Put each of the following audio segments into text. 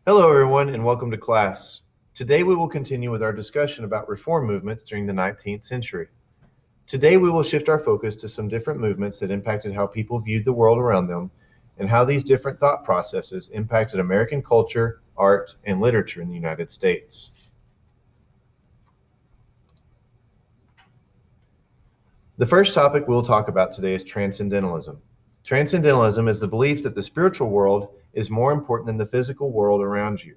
Hello, everyone, and welcome to class. Today we will continue with our discussion about reform movements during the 19th century. Today we will shift our focus to some different movements that impacted how people viewed the world around them and how these different thought processes impacted American culture, art, and literature in the United States. The first topic we'll talk about today is Transcendentalism. Transcendentalism is the belief that the spiritual world is more important than the physical world around you.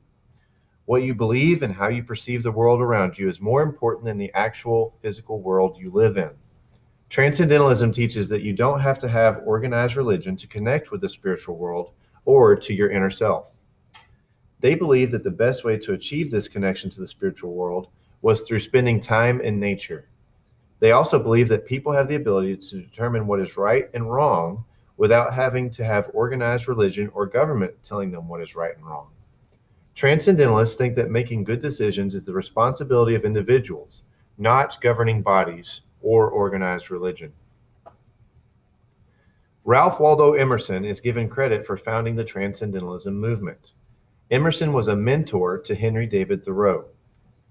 What you believe and how you perceive the world around you is more important than the actual physical world you live in. Transcendentalism teaches that you don't have to have organized religion to connect with the spiritual world or to your inner self. They believe that the best way to achieve this connection to the spiritual world was through spending time in nature. They also believe that people have the ability to determine what is right and wrong without having to have organized religion or government telling them what is right and wrong. Transcendentalists think that making good decisions is the responsibility of individuals, not governing bodies or organized religion. Ralph Waldo Emerson is given credit for founding the Transcendentalism movement. Emerson was a mentor to Henry David Thoreau.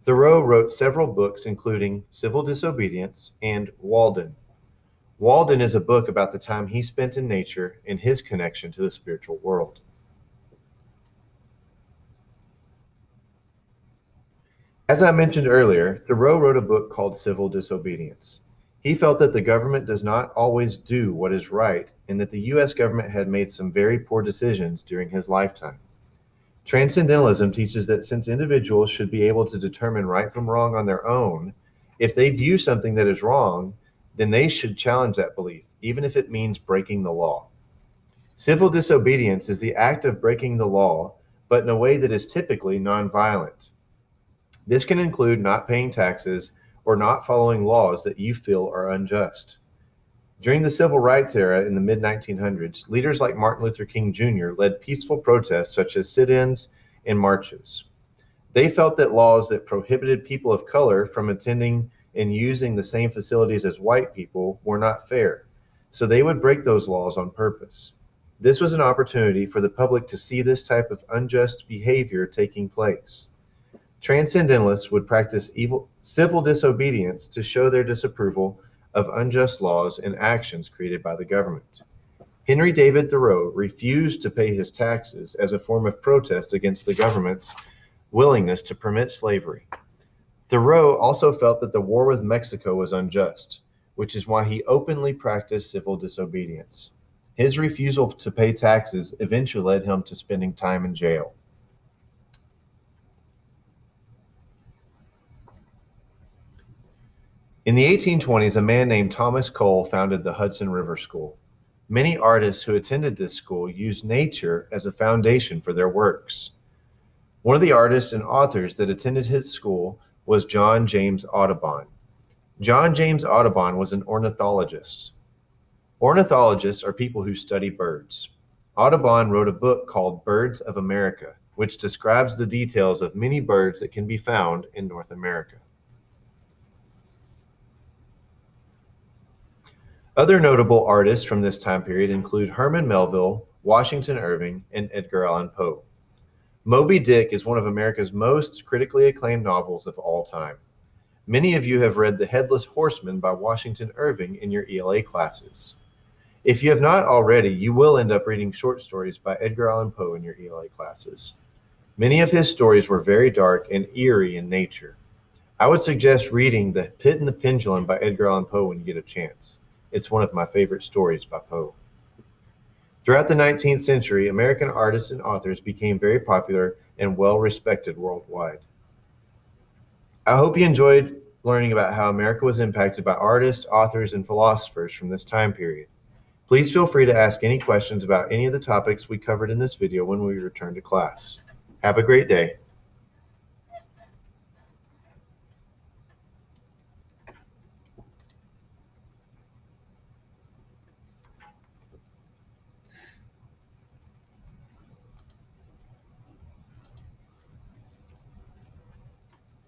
Thoreau wrote several books, including Civil Disobedience and Walden. Walden is a book about the time he spent in nature and his connection to the spiritual world. As I mentioned earlier, Thoreau wrote a book called Civil Disobedience. He felt that the government does not always do what is right and that the U.S. government had made some very poor decisions during his lifetime. Transcendentalism teaches that since individuals should be able to determine right from wrong on their own, if they view something that is wrong, then they should challenge that belief, even if it means breaking the law. Civil disobedience is the act of breaking the law, but in a way that is typically nonviolent. This can include not paying taxes or not following laws that you feel are unjust. During the civil rights era in the mid-1900s, leaders like Martin Luther King Jr. led peaceful protests such as sit-ins and marches. They felt that laws that prohibited people of color from attending and using the same facilities as white people were not fair, so they would break those laws on purpose. This was an opportunity for the public to see this type of unjust behavior taking place. Transcendentalists would practice civil disobedience to show their disapproval of unjust laws and actions created by the government. Henry David Thoreau refused to pay his taxes as a form of protest against the government's willingness to permit slavery. Thoreau also felt that the war with Mexico was unjust, which is why he openly practiced civil disobedience. His refusal to pay taxes eventually led him to spending time in jail. In the 1820s, a man named Thomas Cole founded the Hudson River School. Many artists who attended this school used nature as a foundation for their works. One of the artists and authors that attended his school was John James Audubon. John James Audubon was an ornithologist. Ornithologists are people who study birds. Audubon wrote a book called Birds of America, which describes the details of many birds that can be found in North America. Other notable artists from this time period include Herman Melville, Washington Irving, and Edgar Allan Poe. Moby Dick is one of America's most critically acclaimed novels of all time. Many of you have read The Headless Horseman by Washington Irving in your ELA classes. If you have not already, you will end up reading short stories by Edgar Allan Poe in your ELA classes. Many of his stories were very dark and eerie in nature. I would suggest reading The Pit and the Pendulum by Edgar Allan Poe when you get a chance. It's one of my favorite stories by Poe. Throughout the 19th century, American artists and authors became very popular and well-respected worldwide. I hope you enjoyed learning about how America was impacted by artists, authors, and philosophers from this time period. Please feel free to ask any questions about any of the topics we covered in this video when we return to class. Have a great day.